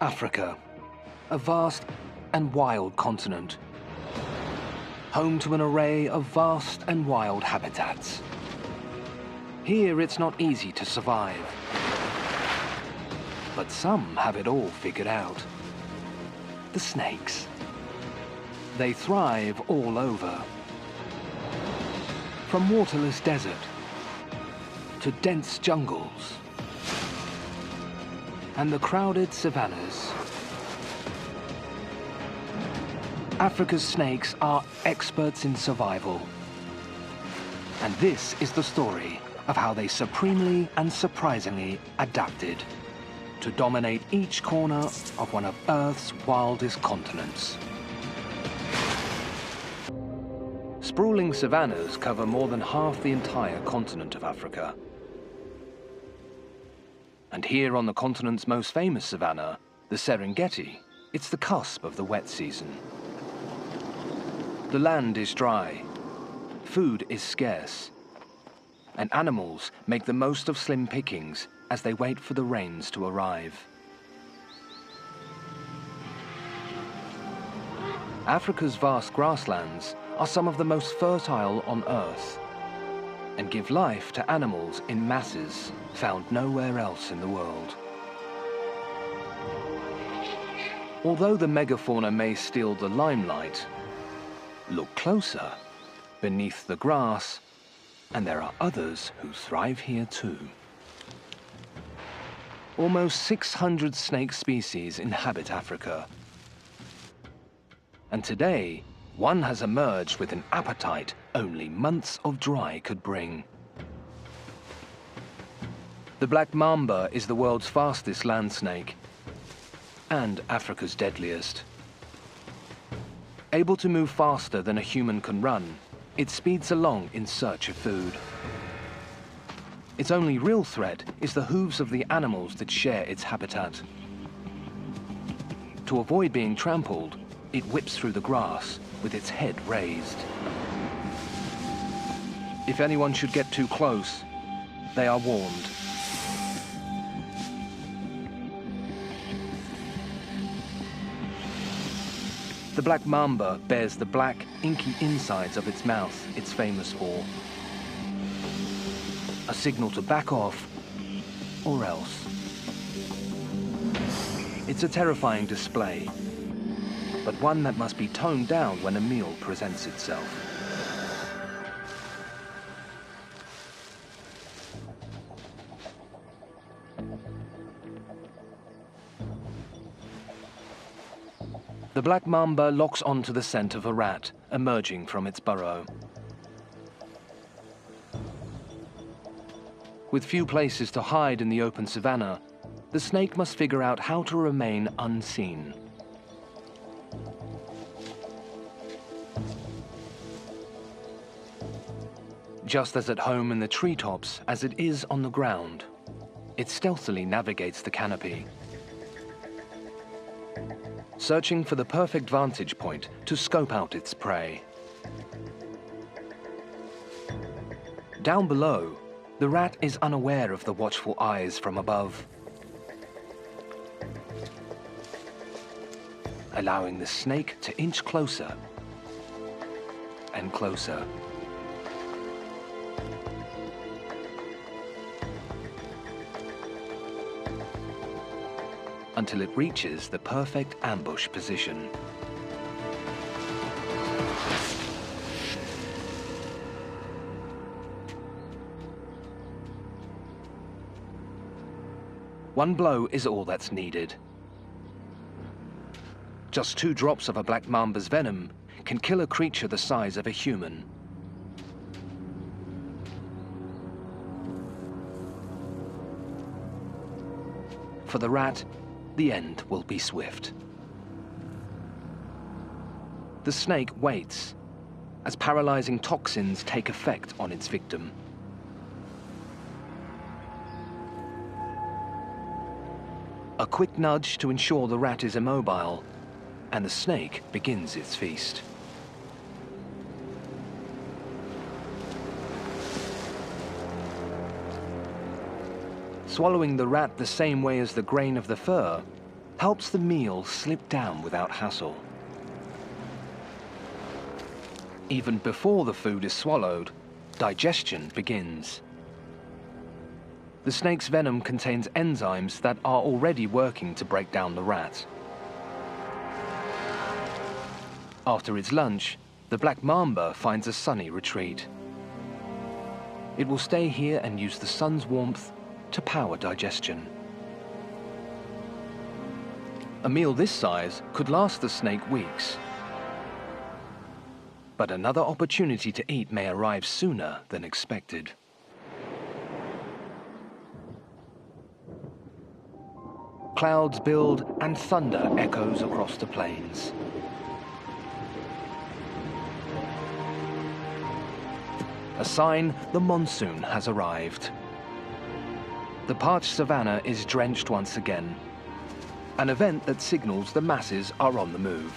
Africa, a vast and wild continent, home to an array of vast and wild habitats. Here it's not easy to survive, but some have it all figured out. The snakes. They thrive all over. From waterless desert to dense jungles and the crowded savannas. Africa's snakes are experts in survival. And this is the story of how they supremely and surprisingly adapted to dominate each corner of one of Earth's wildest continents. Sprawling savannas cover more than half the entire continent of Africa. And here on the continent's most famous savanna, the Serengeti, it's the cusp of the wet season. The land is dry, food is scarce, and animals make the most of slim pickings as they wait for the rains to arrive. Africa's vast grasslands are some of the most fertile on Earth and give life to animals in masses found nowhere else in the world. Although the megafauna may steal the limelight, look closer, beneath the grass, and there are others who thrive here too. Almost 600 snake species inhabit Africa. And today, one has emerged with an appetite only months of dry could bring. The black mamba is the world's fastest land snake and Africa's deadliest. Able to move faster than a human can run, it speeds along in search of food. Its only real threat is the hooves of the animals that share its habitat. To avoid being trampled, it whips through the grass with its head raised. If anyone should get too close, they are warned. The black mamba bears the black, inky insides of its mouth it's famous for. A signal to back off, or else. It's a terrifying display, but one that must be toned down when a meal presents itself. The black mamba locks onto the scent of a rat emerging from its burrow. With few places to hide in the open savanna, the snake must figure out how to remain unseen. Just as at home in the treetops as it is on the ground, it stealthily navigates the canopy, searching for the perfect vantage point to scope out its prey. Down below, the rat is unaware of the watchful eyes from above, allowing the snake to inch closer and closer. Until it reaches the perfect ambush position. One blow is all that's needed. Just 2 drops of a black mamba's venom can kill a creature the size of a human. For the rat, the end will be swift. The snake waits as paralyzing toxins take effect on its victim. A quick nudge to ensure the rat is immobile, and the snake begins its feast. Swallowing the rat the same way as the grain of the fur, helps the meal slip down without hassle. Even before the food is swallowed, digestion begins. The snake's venom contains enzymes that are already working to break down the rat. After its lunch, the black mamba finds a sunny retreat. It will stay here and use the sun's warmth to power digestion. A meal this size could last the snake weeks. But another opportunity to eat may arrive sooner than expected. Clouds build and thunder echoes across the plains. A sign the monsoon has arrived. The parched savanna is drenched once again, an event that signals the masses are on the move.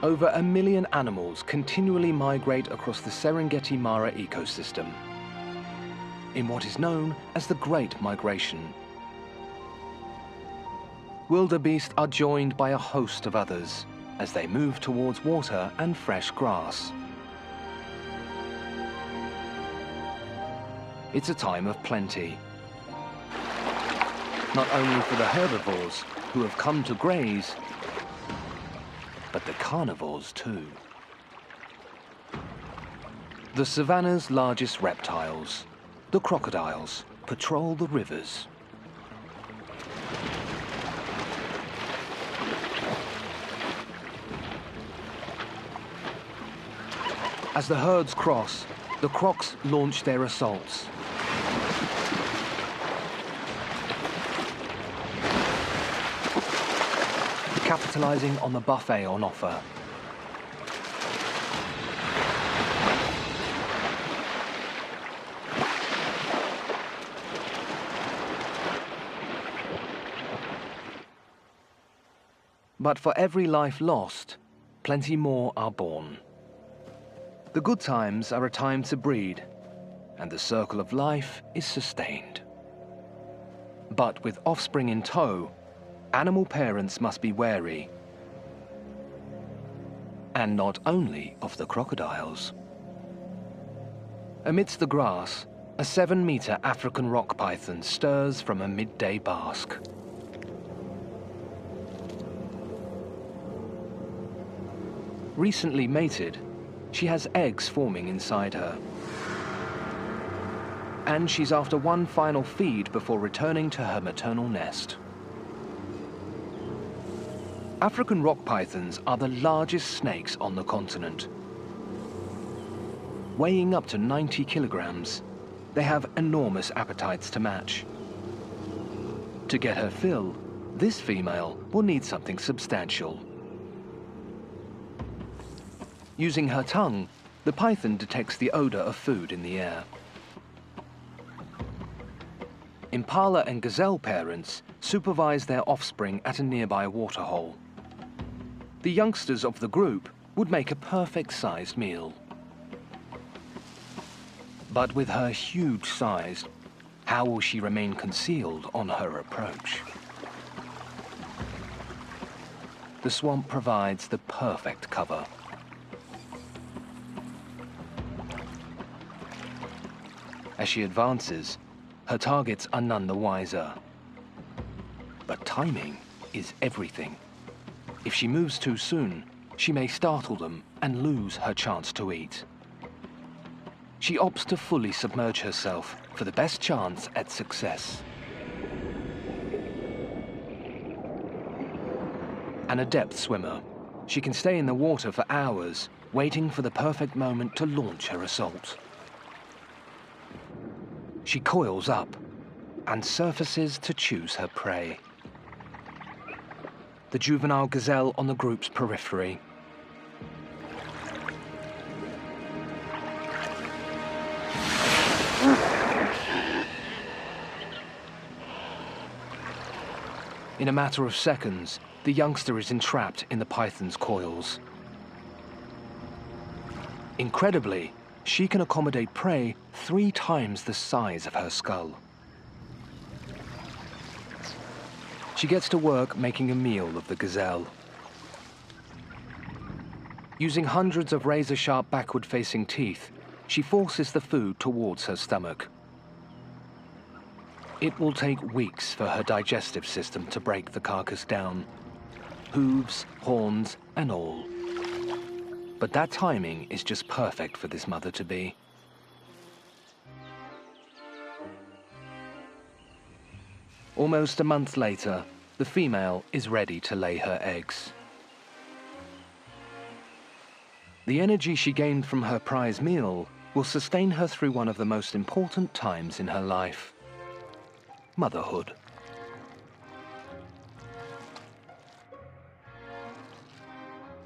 Over 1 million animals continually migrate across the Serengeti Mara ecosystem in what is known as the Great Migration. Wildebeest are joined by a host of others as they move towards water and fresh grass. It's a time of plenty, not only for the herbivores who have come to graze, but the carnivores too. The savanna's largest reptiles, the crocodiles, patrol the rivers. As the herds cross, the crocs launch their assaults. Capitalizing on the buffet on offer. But for every life lost, plenty more are born. The good times are a time to breed, and the circle of life is sustained. But with offspring in tow, animal parents must be wary. And not only of the crocodiles. Amidst the grass, a 7-meter African rock python stirs from a midday bask. Recently mated, she has eggs forming inside her. And she's after one final feed before returning to her maternal nest. African rock pythons are the largest snakes on the continent. Weighing up to 90 kilograms, they have enormous appetites to match. To get her fill, this female will need something substantial. Using her tongue, the python detects the odor of food in the air. Impala and gazelle parents supervise their offspring at a nearby waterhole. The youngsters of the group would make a perfect-sized meal. But with her huge size, how will she remain concealed on her approach? The swamp provides the perfect cover. As she advances, her targets are none the wiser. But timing is everything. If she moves too soon, she may startle them and lose her chance to eat. She opts to fully submerge herself for the best chance at success. An adept swimmer, she can stay in the water for hours, waiting for the perfect moment to launch her assault. She coils up and surfaces to choose her prey. The juvenile gazelle on the group's periphery. In a matter of seconds, the youngster is entrapped in the python's coils. Incredibly, she can accommodate prey 3 times the size of her skull. She gets to work making a meal of the gazelle. Using hundreds of razor-sharp backward-facing teeth, she forces the food towards her stomach. It will take weeks for her digestive system to break the carcass down. Hooves, horns, and all. But that timing is just perfect for this mother-to-be. Almost a month later, the female is ready to lay her eggs. The energy she gained from her prize meal will sustain her through one of the most important times in her life: motherhood.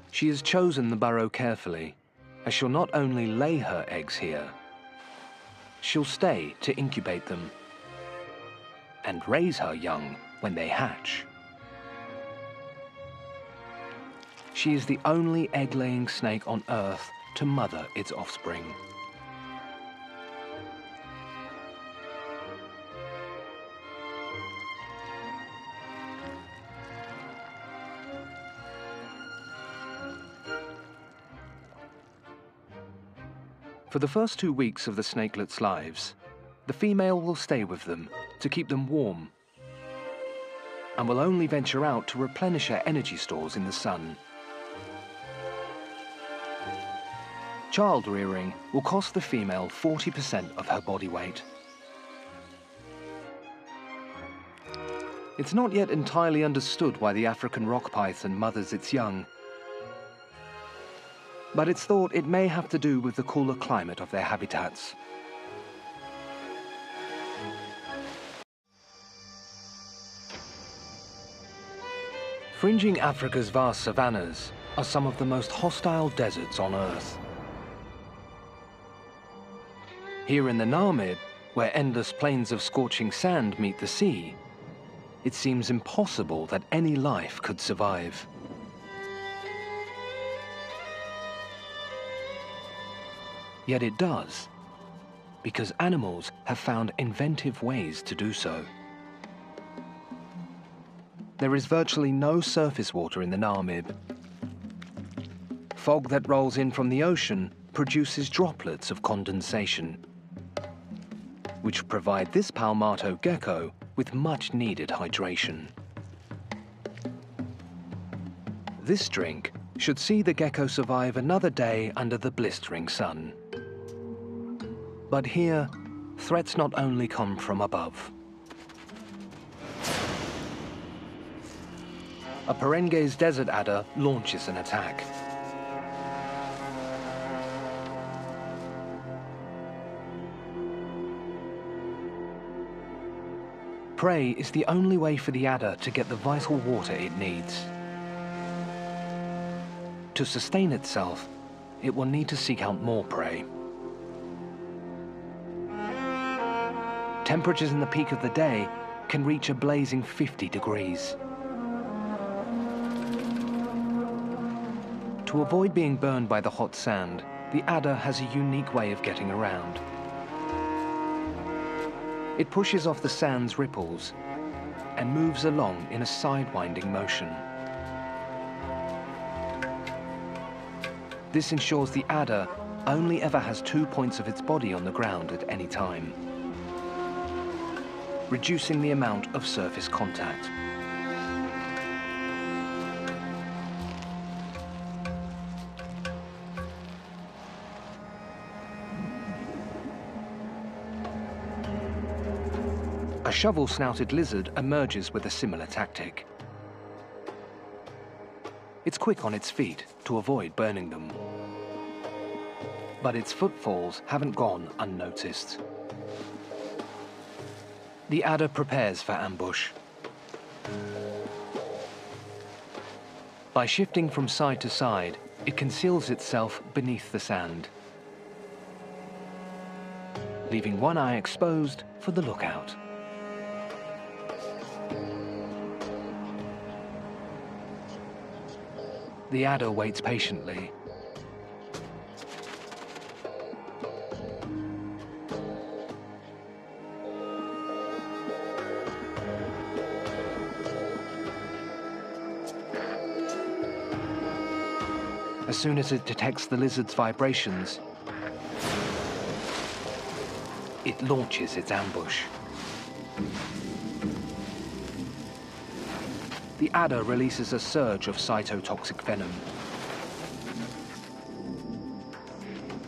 She has chosen the burrow carefully, as she'll not only lay her eggs here, she'll stay to incubate them and raise her young when they hatch. She is the only egg-laying snake on Earth to mother its offspring. For the first 2 weeks of the snakelet's lives, the female will stay with them to keep them warm and will only venture out to replenish her energy stores in the sun. Child rearing will cost the female 40% of her body weight. It's not yet entirely understood why the African rock python mothers its young, but it's thought it may have to do with the cooler climate of their habitats. Fringing Africa's vast savannas are some of the most hostile deserts on Earth. Here in the Namib, where endless plains of scorching sand meet the sea, it seems impossible that any life could survive. Yet it does, because animals have found inventive ways to do so. There is virtually no surface water in the Namib. Fog that rolls in from the ocean produces droplets of condensation, which provide this palmato gecko with much-needed hydration. This drink should see the gecko survive another day under the blistering sun. But here, threats not only come from above. A Perengues desert adder launches an attack. Prey is the only way for the adder to get the vital water it needs. To sustain itself, it will need to seek out more prey. Temperatures in the peak of the day can reach a blazing 50 degrees. To avoid being burned by the hot sand, the adder has a unique way of getting around. It pushes off the sand's ripples and moves along in a sidewinding motion. This ensures the adder only ever has 2 points of its body on the ground at any time, reducing the amount of surface contact. A shovel-snouted lizard emerges with a similar tactic. It's quick on its feet to avoid burning them. But its footfalls haven't gone unnoticed. The adder prepares for ambush. By shifting from side to side, it conceals itself beneath the sand, leaving one eye exposed for the lookout. The adder waits patiently. As soon as it detects the lizard's vibrations, it launches its ambush. The adder releases a surge of cytotoxic venom.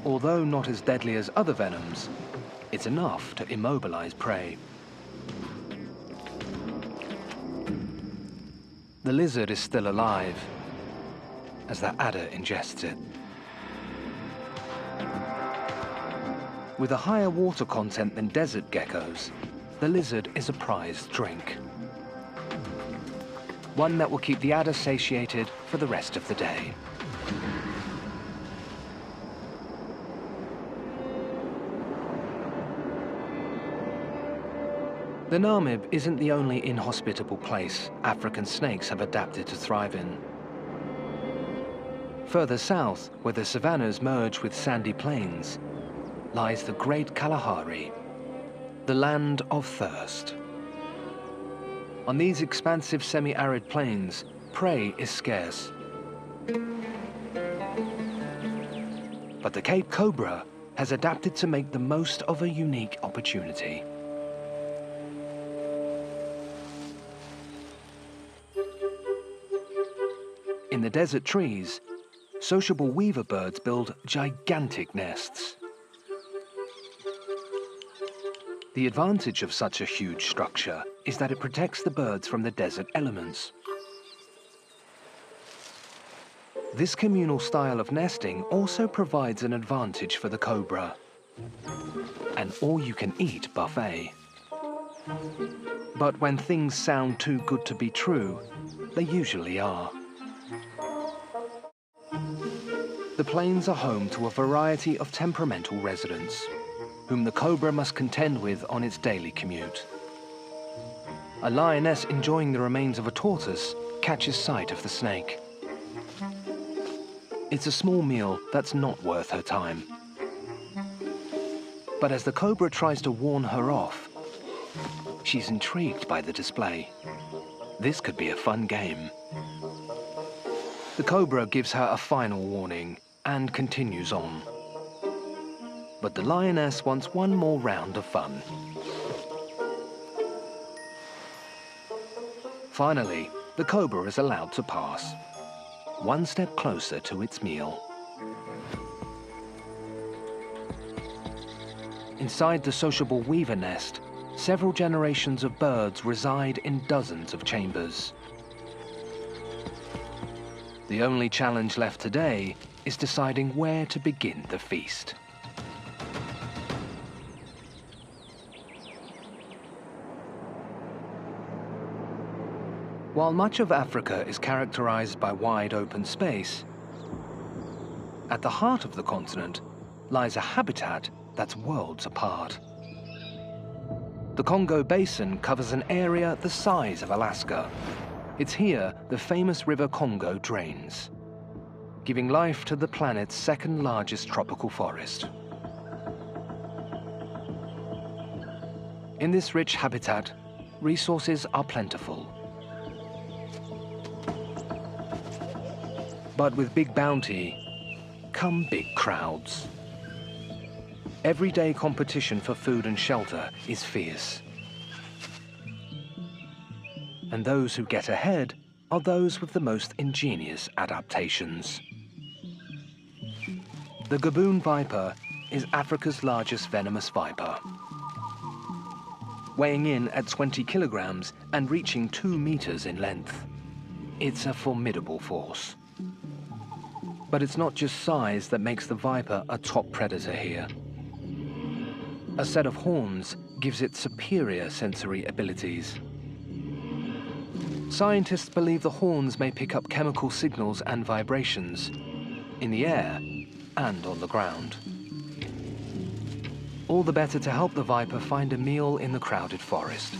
Although not as deadly as other venoms, it's enough to immobilize prey. The lizard is still alive as the adder ingests it. With a higher water content than desert geckos, the lizard is a prized drink. One that will keep the adder satiated for the rest of the day. The Namib isn't the only inhospitable place African snakes have adapted to thrive in. Further south, where the savannas merge with sandy plains, lies the Great Kalahari, the land of thirst. On these expansive semi-arid plains, prey is scarce. But the Cape cobra has adapted to make the most of a unique opportunity. In the desert trees, sociable weaver birds build gigantic nests. The advantage of such a huge structure is that it protects the birds from the desert elements. This communal style of nesting also provides an advantage for the cobra, an all-you-can-eat buffet. But when things sound too good to be true, they usually are. The plains are home to a variety of temperamental residents, whom the cobra must contend with on its daily commute. A lioness enjoying the remains of a tortoise catches sight of the snake. It's a small meal that's not worth her time. But as the cobra tries to warn her off, she's intrigued by the display. This could be a fun game. The cobra gives her a final warning and continues on. But the lioness wants one more round of fun. Finally, the cobra is allowed to pass, one step closer to its meal. Inside the sociable weaver nest, several generations of birds reside in dozens of chambers. The only challenge left today is deciding where to begin the feast. While much of Africa is characterized by wide open space, at the heart of the continent lies a habitat that's worlds apart. The Congo Basin covers an area the size of Alaska. It's here the famous River Congo drains, giving life to the planet's second largest tropical forest. In this rich habitat, resources are plentiful. But with big bounty, come big crowds. Everyday competition for food and shelter is fierce. And those who get ahead are those with the most ingenious adaptations. The gaboon viper is Africa's largest venomous viper. Weighing in at 20 kilograms and reaching 2 meters in length, it's a formidable force. But it's not just size that makes the viper a top predator here. A set of horns gives it superior sensory abilities. Scientists believe the horns may pick up chemical signals and vibrations in the air and on the ground. All the better to help the viper find a meal in the crowded forest.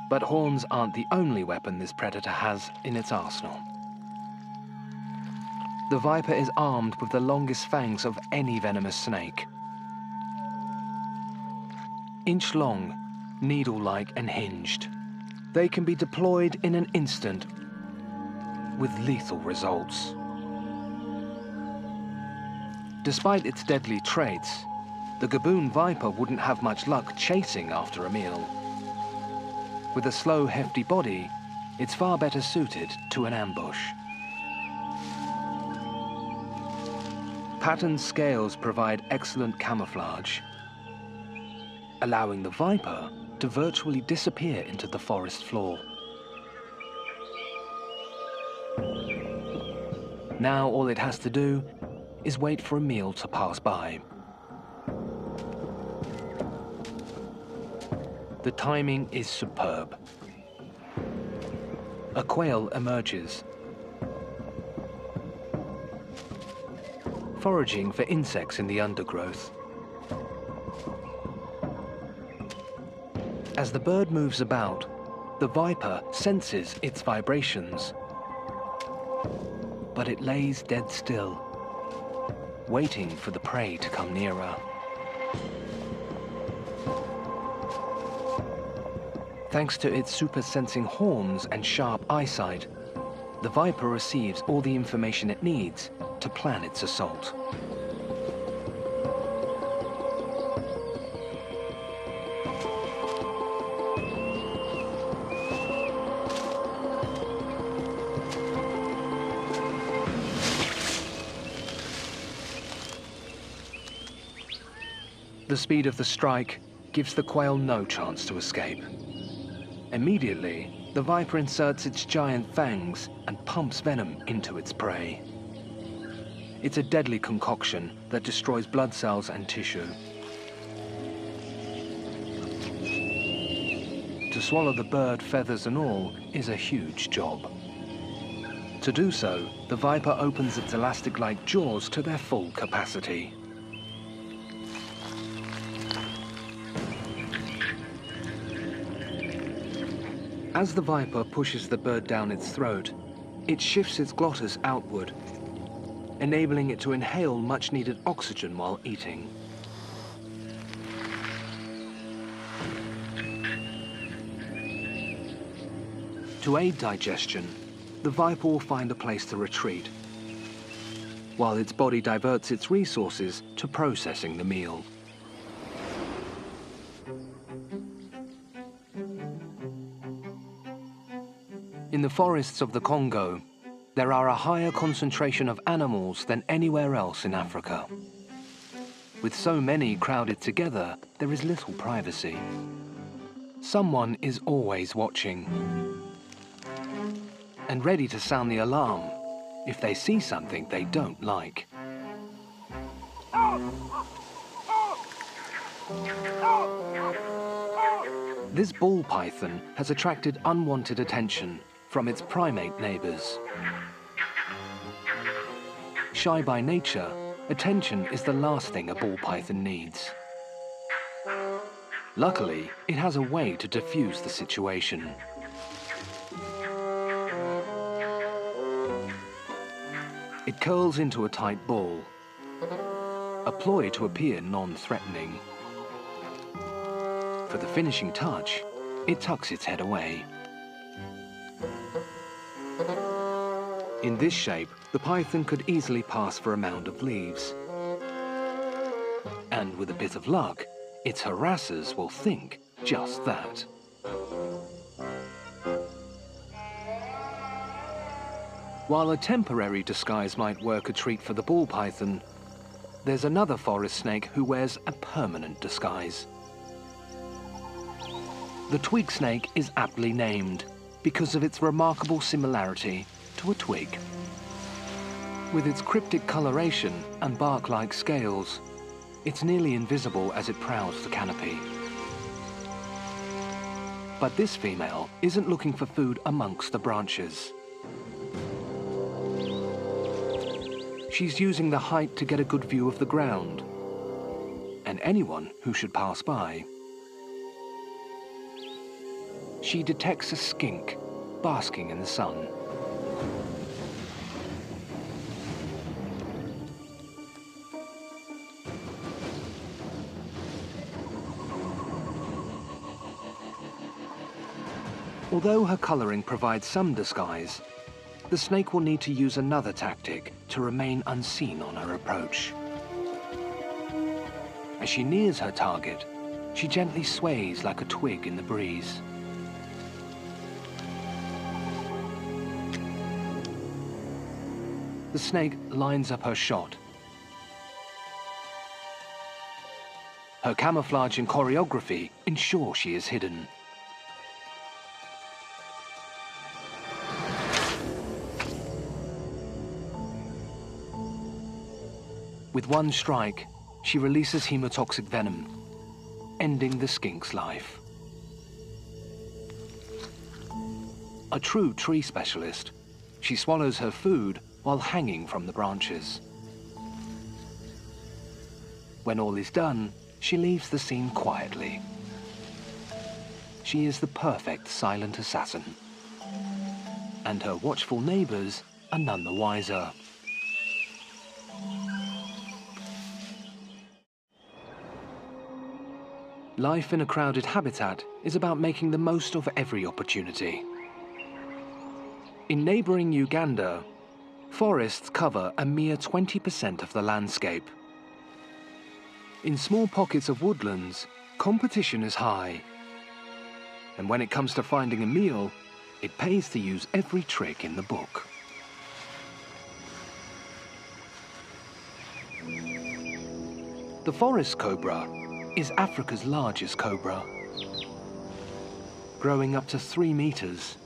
But horns aren't the only weapon this predator has in its arsenal. The viper is armed with the longest fangs of any venomous snake. Inch long, needle-like and hinged, They can be deployed in an instant with lethal results. Despite its deadly traits, the gaboon viper wouldn't have much luck chasing after a meal. With a slow, hefty body, it's far better suited to an ambush. Patterned scales provide excellent camouflage, allowing the viper to virtually disappear into the forest floor. Now all it has to do is wait for a meal to pass by. The timing is superb. A quail emerges, foraging for insects in the undergrowth. As the bird moves about, the viper senses its vibrations, but it lays dead still, waiting for the prey to come nearer. Thanks to its super-sensing horns and sharp eyesight, the viper receives all the information it needs to plan its assault. The speed of the strike gives the quail no chance to escape. Immediately, the viper inserts its giant fangs and pumps venom into its prey. It's a deadly concoction that destroys blood cells and tissue. To swallow the bird, feathers and all, is a huge job. To do so, the viper opens its elastic-like jaws to their full capacity. As the viper pushes the bird down its throat, it shifts its glottis outward, enabling it to inhale much-needed oxygen while eating. To aid digestion, the viper will find a place to retreat, while its body diverts its resources to processing the meal. In the forests of the Congo, there are a higher concentration of animals than anywhere else in Africa. With so many crowded together, there is little privacy. Someone is always watching and ready to sound the alarm if they see something they don't like. This ball python has attracted unwanted attention from its primate neighbors. Shy by nature, attention is the last thing a ball python needs. Luckily, it has a way to diffuse the situation. It curls into a tight ball, a ploy to appear non-threatening. For the finishing touch, it tucks its head away. In this shape, the python could easily pass for a mound of leaves. And with a bit of luck, its harassers will think just that. While a temporary disguise might work a treat for the ball python, there's another forest snake who wears a permanent disguise. The twig snake is aptly named because of its remarkable similarity to a twig. With its cryptic coloration and bark-like scales, it's nearly invisible as it prowls the canopy. But this female isn't looking for food amongst the branches. She's using the height to get a good view of the ground and anyone who should pass by. She detects a skink basking in the sun. Although her coloring provides some disguise, the snake will need to use another tactic to remain unseen on her approach. As she nears her target, she gently sways like a twig in the breeze. The snake lines up her shot. Her camouflage and choreography ensure she is hidden. With one strike, she releases hemotoxic venom, ending the skink's life. A true tree specialist, she swallows her food while hanging from the branches. When all is done, she leaves the scene quietly. She is the perfect silent assassin. And her watchful neighbors are none the wiser. Life in a crowded habitat is about making the most of every opportunity. In neighboring Uganda, forests cover a mere 20% of the landscape. In small pockets of woodlands, competition is high. And when it comes to finding a meal, it pays to use every trick in the book. The forest cobra is Africa's largest cobra. Growing up to 3 meters,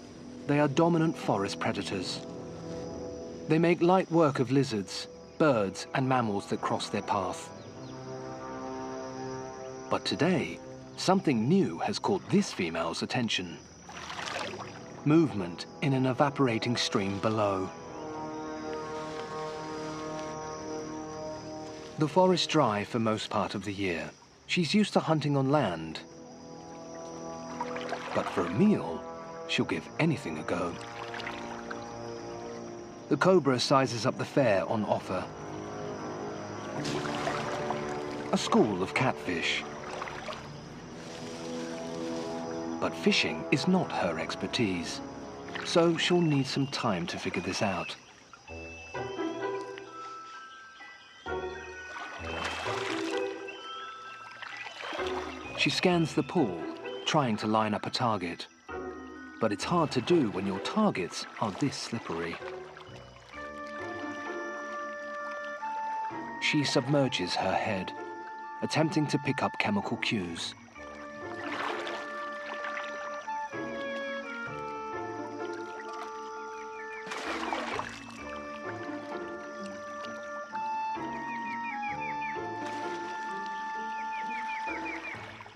they are dominant forest predators. They make light work of lizards, birds, and mammals that cross their path. But today, something new has caught this female's attention. Movement in an evaporating stream below. The forest dry for most part of the year. She's used to hunting on land. But for a meal, she'll give anything a go. The cobra sizes up the fare on offer. A school of catfish. But fishing is not her expertise, so she'll need some time to figure this out. She scans the pool, trying to line up a target. But it's hard to do when your targets are this slippery. She submerges her head, attempting to pick up chemical cues.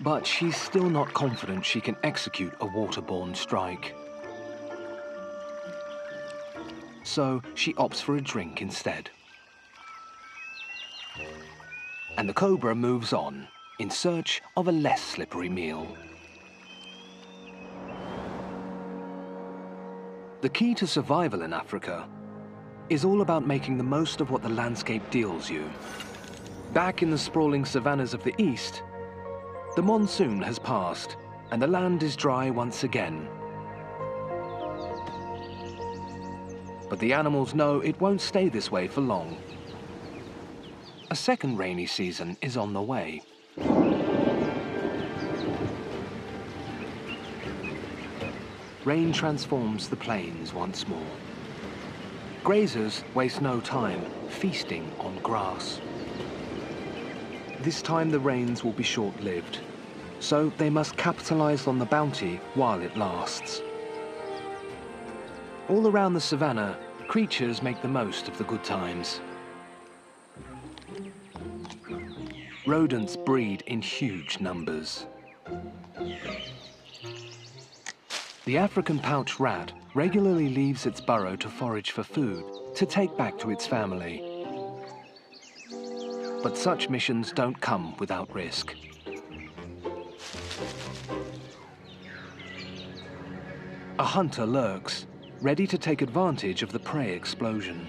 But she's still not confident she can execute a waterborne strike. So she opts for a drink instead. And the cobra moves on, in search of a less slippery meal. The key to survival in Africa is all about making the most of what the landscape deals you. Back in the sprawling savannas of the east, the monsoon has passed, and the land is dry once again. But the animals know it won't stay this way for long. A second rainy season is on the way. Rain transforms the plains once more. Grazers waste no time feasting on grass. This time the rains will be short-lived, so they must capitalize on the bounty while it lasts. All around the savannah, creatures make the most of the good times. Rodents breed in huge numbers. The African pouch rat regularly leaves its burrow to forage for food to take back to its family. But such missions don't come without risk. A hunter lurks, ready to take advantage of the prey explosion.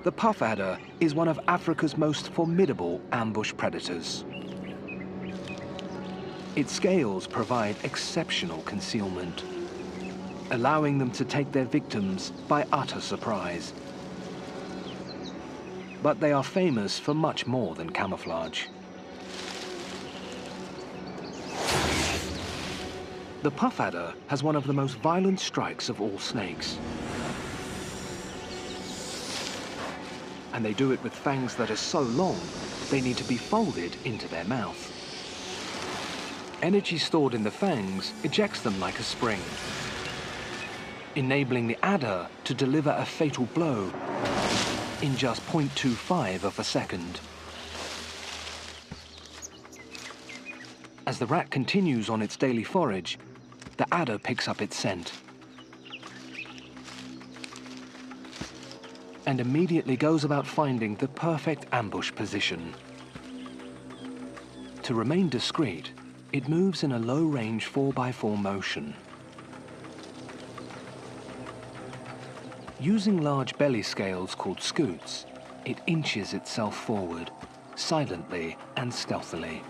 The puff adder is one of Africa's most formidable ambush predators. Its scales provide exceptional concealment, allowing them to take their victims by utter surprise. But they are famous for much more than camouflage. The puff adder has one of the most violent strikes of all snakes. And they do it with fangs that are so long, they need to be folded into their mouth. Energy stored in the fangs ejects them like a spring, enabling the adder to deliver a fatal blow in just 0.25 of a second. As the rat continues on its daily forage, the adder picks up its scent and immediately goes about finding the perfect ambush position. To remain discreet, it moves in a low-range 4x4 motion. Using large belly scales called scoots, it inches itself forward, silently and stealthily.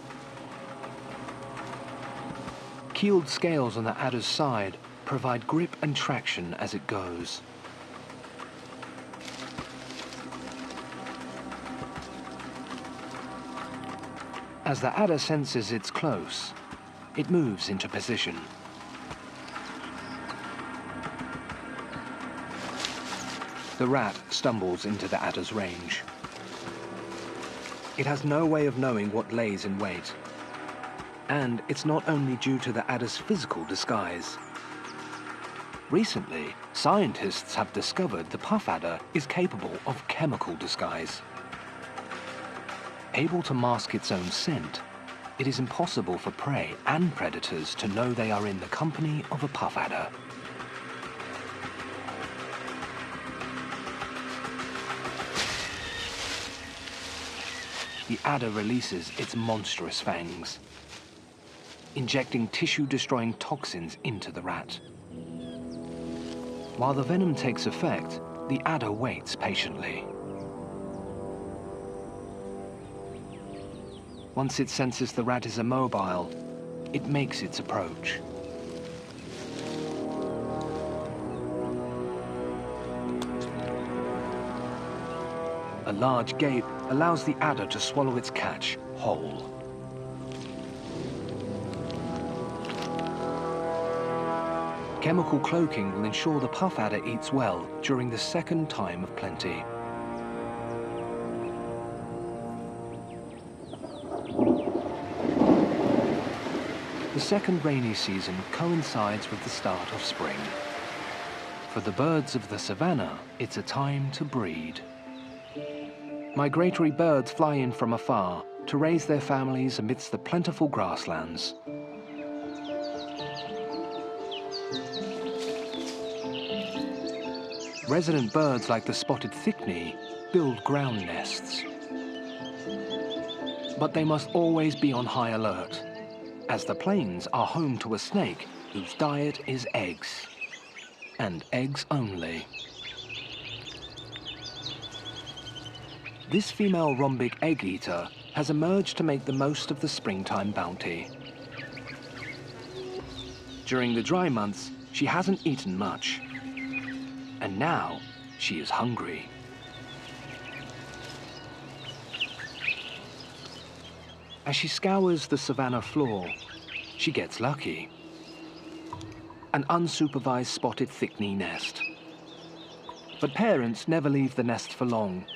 Keeled scales on the adder's side provide grip and traction as it goes. As the adder senses it's close, it moves into position. The rat stumbles into the adder's range. It has no way of knowing what lays in wait. And it's not only due to the adder's physical disguise. Recently, scientists have discovered the puff adder is capable of chemical disguise. Able to mask its own scent, it is impossible for prey and predators to know they are in the company of a puff adder. The adder releases its monstrous fangs, injecting tissue-destroying toxins into the rat. While the venom takes effect, the adder waits patiently. Once it senses the rat is immobile, it makes its approach. A large gape allows the adder to swallow its catch whole. Chemical cloaking will ensure the puff adder eats well during the second time of plenty. The second rainy season coincides with the start of spring. For the birds of the savannah, it's a time to breed. Migratory birds fly in from afar to raise their families amidst the plentiful grasslands. Resident birds like the spotted thick-knee build ground nests. But they must always be on high alert, as the plains are home to a snake whose diet is eggs, and eggs only. This female rhombic egg eater has emerged to make the most of the springtime bounty. During the dry months, she hasn't eaten much. And now, she is hungry. As she scours the savannah floor, she gets lucky. An unsupervised spotted thick-knee nest. But parents never leave the nest for long,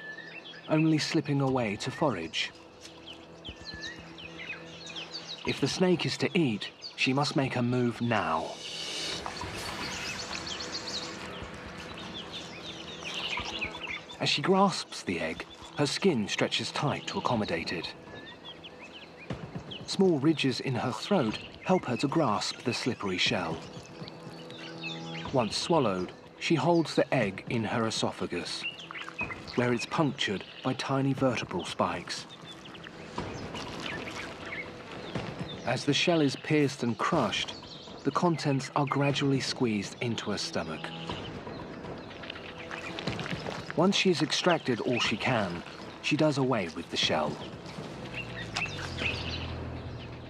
only slipping away to forage. If the snake is to eat, she must make her move now. As she grasps the egg, her skin stretches tight to accommodate it. Small ridges in her throat help her to grasp the slippery shell. Once swallowed, she holds the egg in her esophagus, where it's punctured by tiny vertebral spikes. As the shell is pierced and crushed, the contents are gradually squeezed into her stomach. Once she has extracted all she can, she does away with the shell.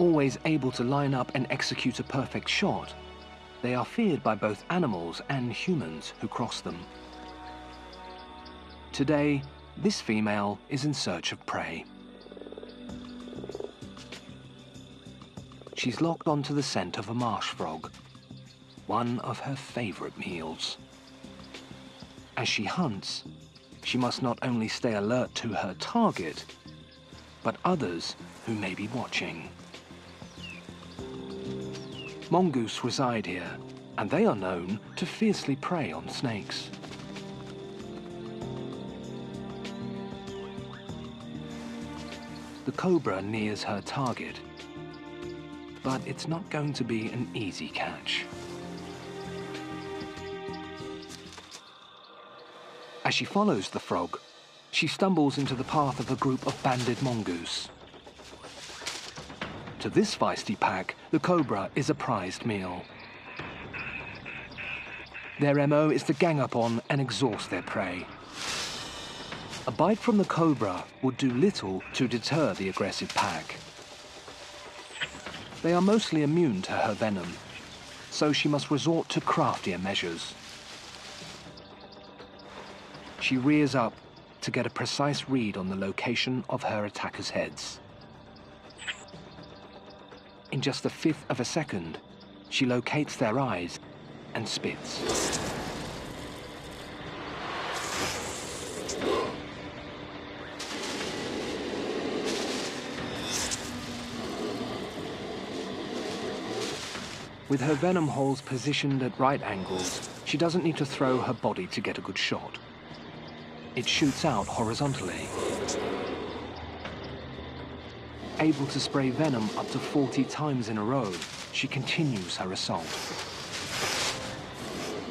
Always able to line up and execute a perfect shot, they are feared by both animals and humans who cross them. Today, this female is in search of prey. She's locked onto the scent of a marsh frog, one of her favorite meals. As she hunts, she must not only stay alert to her target, but others who may be watching. Mongoose reside here, and they are known to fiercely prey on snakes. The cobra nears her target, but it's not going to be an easy catch. As she follows the frog, she stumbles into the path of a group of banded mongoose. To this feisty pack, the cobra is a prized meal. Their MO is to gang up on and exhaust their prey. A bite from the cobra would do little to deter the aggressive pack. They are mostly immune to her venom, so she must resort to craftier measures. She rears up to get a precise read on the location of her attackers' heads. In just a fifth of a second, she locates their eyes and spits. With her venom holes positioned at right angles, she doesn't need to throw her body to get a good shot. It shoots out horizontally. Able to spray venom up to 40 times in a row, she continues her assault.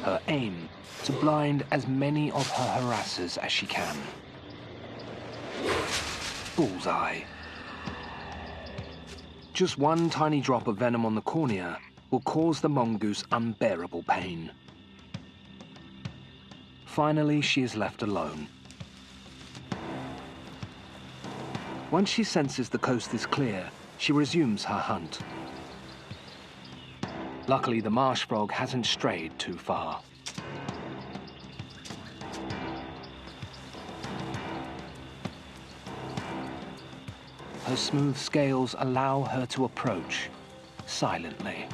Her aim, to blind as many of her harassers as she can. Bullseye. Just one tiny drop of venom on the cornea will cause the mongoose unbearable pain. Finally, she is left alone. Once she senses the coast is clear, she resumes her hunt. Luckily, the marsh frog hasn't strayed too far. Her smooth scales allow her to approach silently.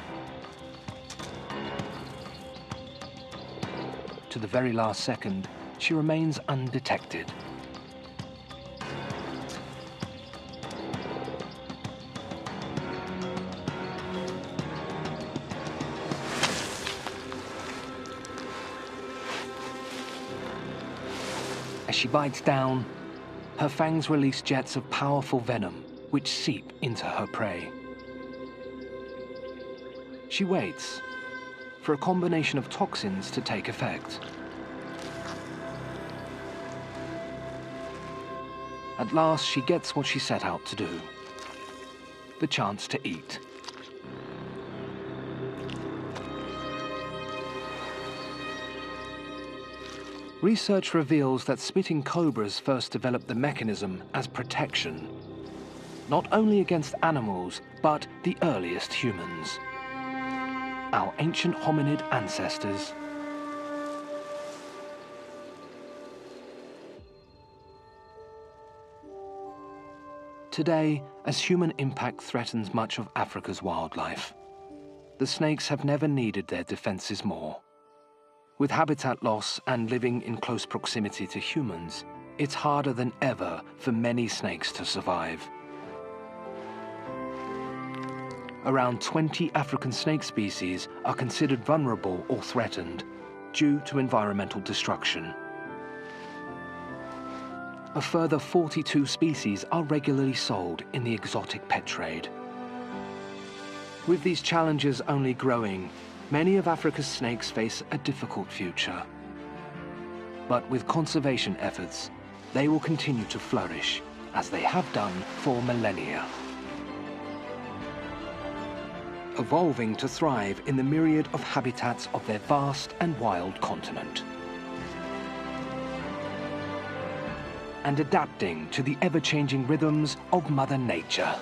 To the very last second, she remains undetected. As she bites down, her fangs release jets of powerful venom, which seep into her prey. She waits for a combination of toxins to take effect. At last, she gets what she set out to do: the chance to eat. Research reveals that spitting cobras first developed the mechanism as protection, not only against animals, but the earliest humans, our ancient hominid ancestors. Today, as human impact threatens much of Africa's wildlife, the snakes have never needed their defenses more. With habitat loss and living in close proximity to humans, it's harder than ever for many snakes to survive. Around 20 African snake species are considered vulnerable or threatened due to environmental destruction. A further 42 species are regularly sold in the exotic pet trade. With these challenges only growing, many of Africa's snakes face a difficult future. But with conservation efforts, they will continue to flourish, as they have done for millennia, evolving to thrive in the myriad of habitats of their vast and wild continent, and adapting to the ever-changing rhythms of Mother Nature.